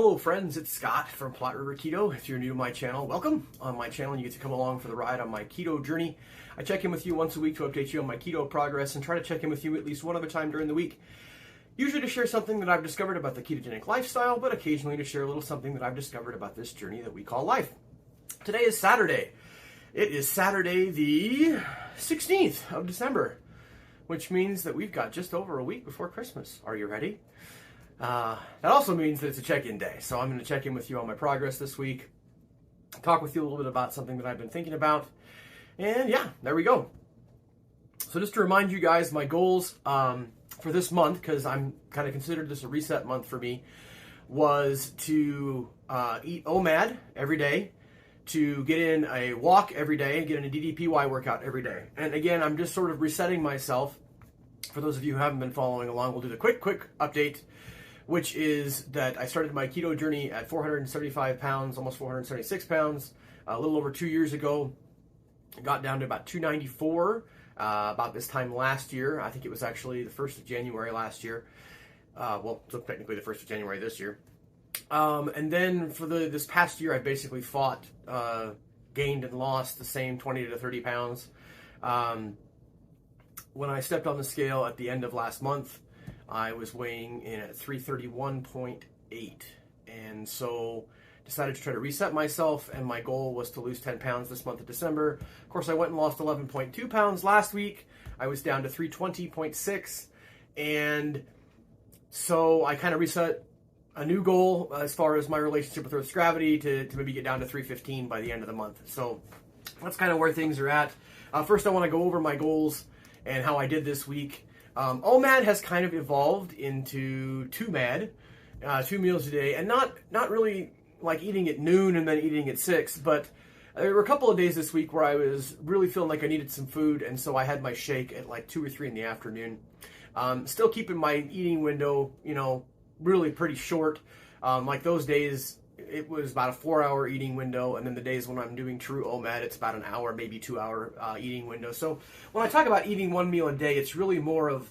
hello friends, it's Scott from Platte River Keto. If you're new to my channel, welcome. On my channel, you get to come along for the ride on my keto journey. I check in with you once a week to update you on my keto progress and try to check in with you at least one other time during the week. Usually to share something that I've discovered about the ketogenic lifestyle, but occasionally to share a little something that I've discovered about this journey that we call life. Today is Saturday. It is Saturday the 16th of December, which means that we've got just over a week before Christmas. Are you ready? That also means that it's a check-in day, so I'm going to check in with you on my progress this week, talk with you a little bit about something that I've been thinking about, and yeah, there we go. So just to remind you guys, my goals for this month, because I'm kind of considered this a reset month for me, was to eat OMAD every day, to get in a walk every day, get in a DDPY workout every day. And again, I'm just sort of resetting myself. For those of you who haven't been following along, we'll do the quick update, which is that I started my keto journey at 475 pounds, almost 476 pounds, a little over 2 years ago. I got down to about 294 about this time last year. I think it was actually the 1st of January last year. So technically the 1st of January this year. And then for this past year, I basically fought, gained and lost the same 20 to 30 pounds. When I stepped on the scale at the end of last month, I was weighing in at 331.8, and so decided to try to reset myself, and my goal was to lose 10 pounds this month of December. Of course, I went and lost 11.2 pounds last week. I was down to 320.6, and so I kind of reset a new goal as far as my relationship with Earth's gravity to maybe get down to 315 by the end of the month. So that's kind of where things are at. First, I want to go over my goals and how I did this week. OMAD has kind of evolved into 2MAD, 2 meals a day, and not really like eating at noon and then eating at 6, but there were a couple of days this week where I was really feeling like I needed some food, and so I had my shake at like 2 or 3 in the afternoon. Still keeping my eating window, really pretty short. Like those days, it was about a 4-hour eating window, and then the days when I'm doing true OMAD, it's about an hour, maybe 2-hour eating window. So when I talk about eating 1 meal a day, it's really more of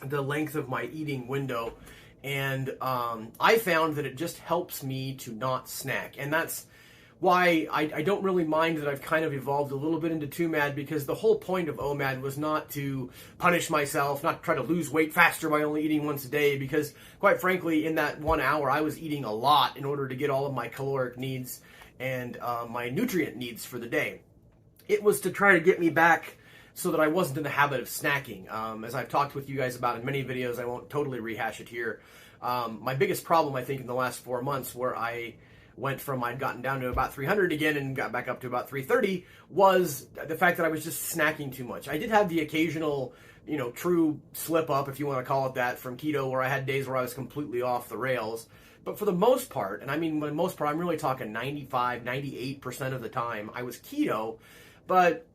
the length of my eating window. And I found that it just helps me to not snack. And that's why I don't really mind that I've kind of evolved a little bit into 2MAD, because the whole point of OMAD was not to punish myself, not to try to lose weight faster by only eating once a day, because quite frankly, in that 1 hour, I was eating a lot in order to get all of my caloric needs and my nutrient needs for the day. It was to try to get me back so that I wasn't in the habit of snacking. As I've talked with you guys about in many videos, I won't totally rehash it here. My biggest problem, I think, in the last 4 months, where I went from I'd gotten down to about 300 again and got back up to about 330, was the fact that I was just snacking too much. I did have the occasional, true slip up, if you want to call it that, from keto, where I had days where I was completely off the rails. But for the most part, and I mean, by the most part, I'm really talking 95, 98% of the time, I was keto, but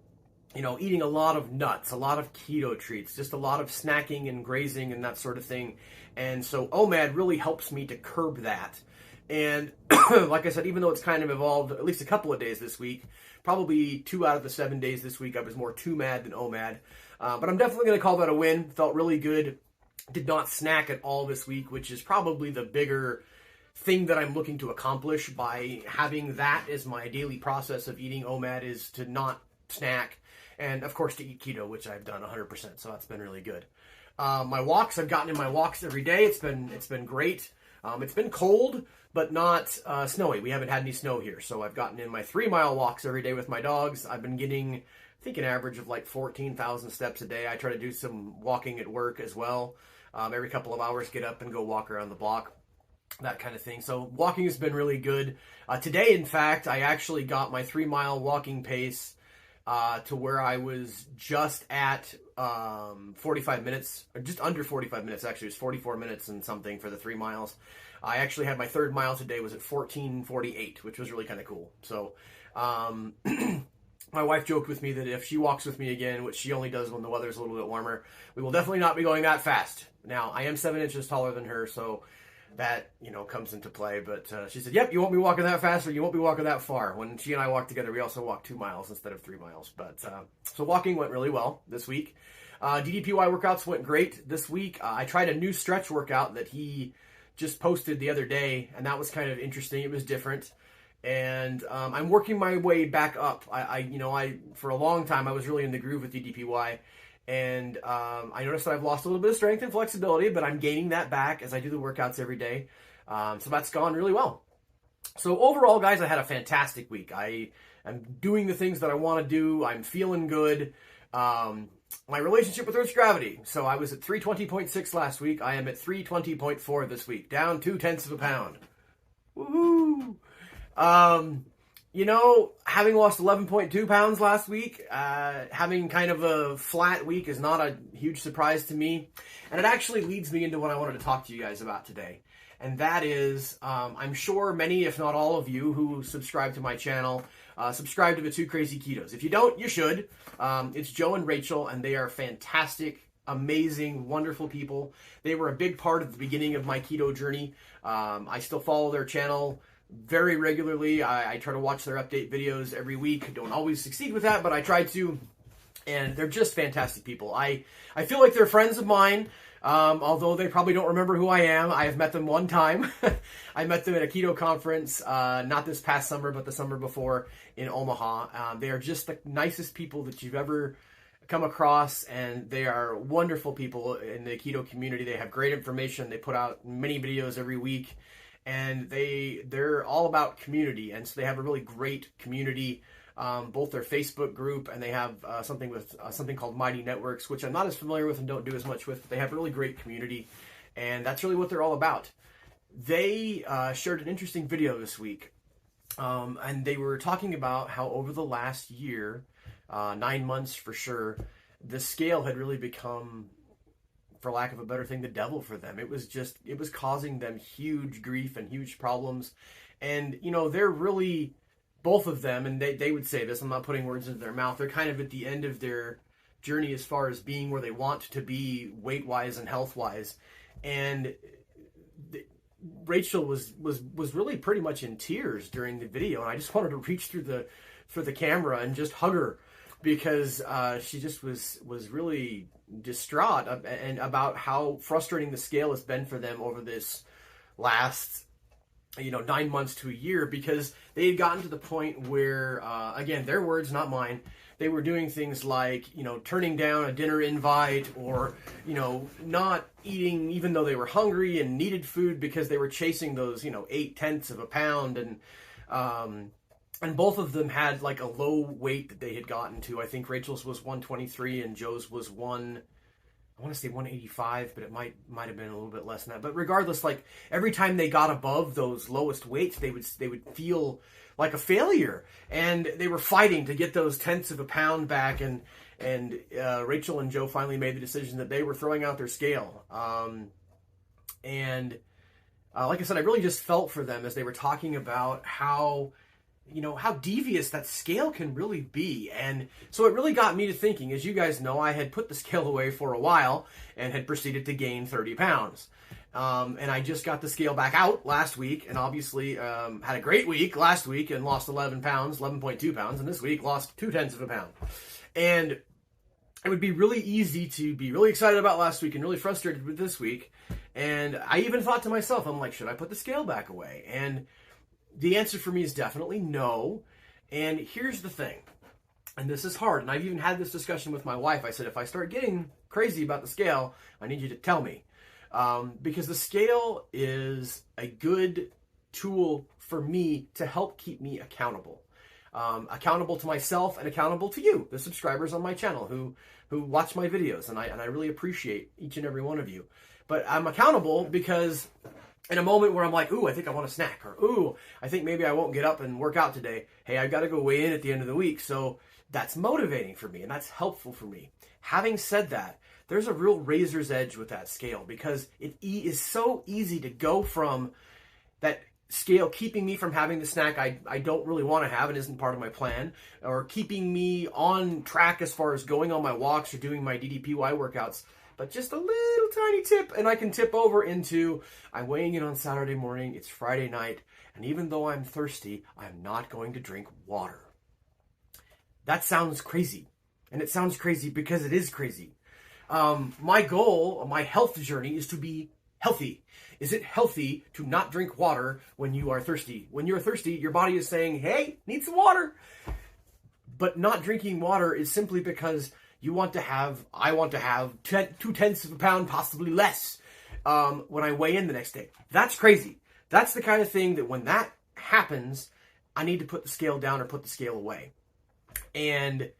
eating a lot of nuts, a lot of keto treats, just a lot of snacking and grazing and that sort of thing. And so OMAD really helps me to curb that. And like I said, even though it's kind of evolved at least a couple of days this week, probably 2 out of the 7 days this week, I was more 2MAD than OMAD. But I'm definitely going to call that a win. Felt really good. Did not snack at all this week, which is probably the bigger thing that I'm looking to accomplish by having that as my daily process of eating OMAD, is to not snack. And of course to eat keto, which I've done 100%. So that's been really good. My walks, I've gotten in my walks every day. It's been great. It's been cold, but not snowy. We haven't had any snow here. So I've gotten in my 3-mile walks every day with my dogs. I've been getting, I think, an average of like 14,000 steps a day. I try to do some walking at work as well. Every couple of hours, get up and go walk around the block, that kind of thing. So walking has been really good. Today, in fact, I actually got my 3-mile walking pace to where I was just at 45 minutes, or just under 45 minutes, actually. It was 44 minutes and something for the 3 miles. I actually had my 3rd mile today was at 14:48, which was really kind of cool. So my wife joked with me that if she walks with me again, which she only does when the weather's a little bit warmer, we will definitely not be going that fast. Now, I am 7 inches taller than her, so that, comes into play. But she said, yep, you won't be walking that fast, or you won't be walking that far. When she and I walked together, we also walked 2 miles instead of 3 miles. But so walking went really well this week. DDPY workouts went great this week. I tried a new stretch workout that he just posted the other day, and that was kind of interesting. It was different. And I'm working my way back up. I for a long time I was really in the groove with DDPY, and I noticed that I've lost a little bit of strength and flexibility, but I'm gaining that back as I do the workouts every day. So that's gone really well. So overall, guys, I had a fantastic week. I am doing the things that I want to do. I'm feeling good. My relationship with Earth's gravity. So I was at 320.6 last week. I am at 320.4 this week, down 0.2 of a pound. Woohoo! Having lost 11.2 pounds last week, having kind of a flat week is not a huge surprise to me. And it actually leads me into what I wanted to talk to you guys about today. And that is, I'm sure many, if not all of you who subscribe to my channel, subscribe to the Two Crazy Ketos. If you don't, you should. It's Joe and Rachel, and they are fantastic, amazing, wonderful people. They were a big part of the beginning of my keto journey. I still follow their channel very regularly. I try to watch their update videos every week. Don't always succeed with that, but I try to. And they're just fantastic people. I feel like they're friends of mine. Although they probably don't remember who I am. I have met them one time. I met them at a keto conference, not this past summer, but the summer before in Omaha. They are just the nicest people that you've ever come across, and they are wonderful people in the keto community. They have great information. They put out many videos every week, and they're all about community, and so they have a really great community. Both their Facebook group, and they have something called Mighty Networks, which I'm not as familiar with and don't do as much with, but they have a really great community, and that's really what they're all about. They shared an interesting video this week, and they were talking about how over the last year, 9 months for sure, the scale had really become, for lack of a better thing, the devil for them. It was causing them huge grief and huge problems, and they're really, both of them, and they would say this, I'm not putting words into their mouth, they're kind of at the end of their journey as far as being where they want to be weight-wise and health-wise. And Rachel was really pretty much in tears during the video, and I just wanted to reach for the camera and just hug her, because she just was really distraught and about how frustrating the scale has been for them over this last 9 months to a year, because they had gotten to the point where, again, their words, not mine, they were doing things like, turning down a dinner invite, or, not eating even though they were hungry and needed food, because they were chasing those, 0.8 of a pound. And both of them had like a low weight that they had gotten to. I think Rachel's was 123 and Joe's was I want to say 185, but it might have been a little bit less than that. But regardless, like every time they got above those lowest weights, they would feel like a failure, and they were fighting to get those 0.1 of a pound back. And Rachel and Joe finally made the decision that they were throwing out their scale. Like I said, I really just felt for them as they were talking about how devious that scale can really be. And so it really got me to thinking. As you guys know, I had put the scale away for a while and had proceeded to gain 30 pounds. And I just got the scale back out last week, and obviously had a great week last week and lost 11.2 pounds, and this week lost 0.2 of a pound. And it would be really easy to be really excited about last week and really frustrated with this week. And I even thought to myself, I'm like, should I put the scale back away? And the answer for me is definitely no. And here's the thing, and this is hard, and I've even had this discussion with my wife. I said, if I start getting crazy about the scale, I need you to tell me. Because the scale is a good tool for me to help keep me accountable. Accountable to myself and accountable to you, the subscribers on my channel who watch my videos, and I really appreciate each and every one of you. But I'm accountable because in a moment where I'm like, ooh, I think I want a snack, or ooh, I think maybe I won't get up and work out today. Hey, I've got to go weigh in at the end of the week. So that's motivating for me, and that's helpful for me. Having said that, there's a real razor's edge with that scale, because it is so easy to go from that scale keeping me from having the snack I don't really want to have and isn't part of my plan, or keeping me on track as far as going on my walks or doing my DDPY workouts. But just a little tiny tip, and I can tip over into, I'm weighing in on Saturday morning, it's Friday night, and even though I'm thirsty, I'm not going to drink water. That sounds crazy, and it sounds crazy because it is crazy. My goal, my health journey, is to be healthy? Is it healthy to not drink water when you are thirsty? When you're thirsty, your body is saying, hey, need some water. But not drinking water is simply because I want to have 2/10 of a pound, possibly less, when I weigh in the next day. That's crazy. That's the kind of thing that when that happens, I need to put the scale down or put the scale away. And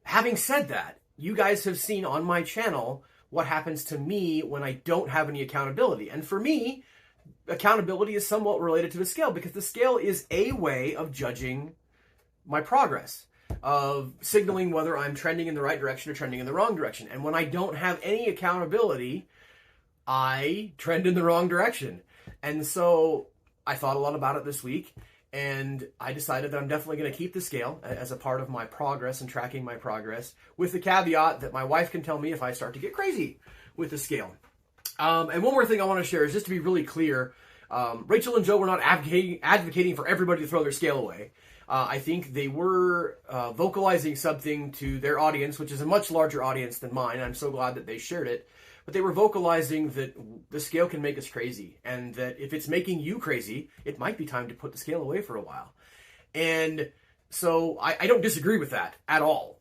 having said that, you guys have seen on my channel what happens to me when I don't have any accountability. And for me, accountability is somewhat related to the scale, because the scale is a way of judging my progress, of signaling whether I'm trending in the right direction or trending in the wrong direction. And when I don't have any accountability, I trend in the wrong direction. And so I thought a lot about it this week, and I decided that I'm definitely going to keep the scale as a part of my progress and tracking my progress, with the caveat that my wife can tell me if I start to get crazy with the scale. And one more thing I want to share is just to be really clear, Rachel and Joe were not advocating for everybody to throw their scale away. I think they were vocalizing something to their audience, which is a much larger audience than mine. I'm so glad that they shared it. But they were vocalizing that the scale can make us crazy, and that if it's making you crazy, it might be time to put the scale away for a while. And so I don't disagree with that at all.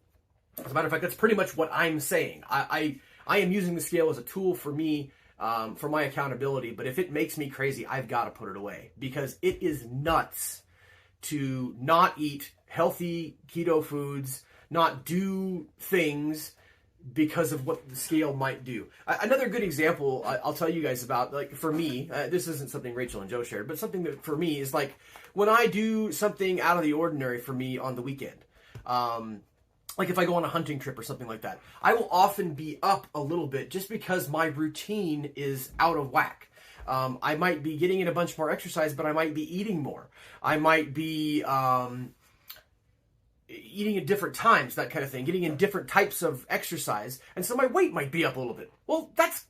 As a matter of fact, that's pretty much what I'm saying. I am using the scale as a tool for me, for my accountability. But if it makes me crazy, I've got to put it away, because it is nuts to not eat healthy keto foods, not do things because of what the scale might do. Another good example I'll tell you guys about, like for me, this isn't something Rachel and Joe shared, but something that for me is like when I do something out of the ordinary for me on the weekend. Like if I go on a hunting trip or something like that, I will often be up a little bit just because my routine is out of whack. I might be getting in a bunch more exercise, but I might be eating more. I might be eating at different times, that kind of thing, getting in different types of exercise, and so my weight might be up a little bit. Well, that's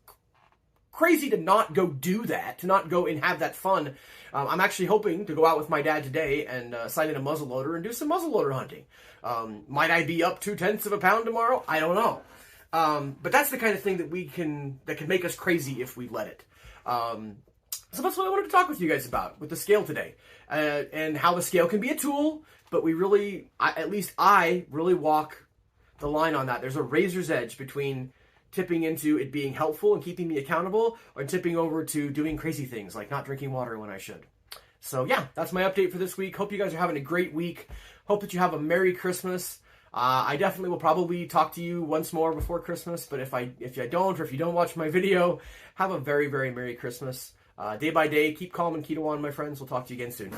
crazy to not go do that, to not go and have that fun. I'm actually hoping to go out with my dad today and sign in a muzzleloader and do some muzzleloader hunting. Might I be up 2/10 of a pound tomorrow? I don't know. But that's the kind of thing that can make us crazy if we let it. So that's what I wanted to talk with you guys about with the scale today, and how the scale can be a tool, but we really, at least I really walk the line on that. There's a razor's edge between tipping into it being helpful and keeping me accountable, or tipping over to doing crazy things like not drinking water when I should. So yeah, that's my update for this week. Hope you guys are having a great week. Hope that you have a Merry Christmas. I definitely will probably talk to you once more before Christmas, but if I don't, or if you don't watch my video, have a very, very Merry Christmas. Day by day, keep calm and keto on, my friends. We'll talk to you again soon.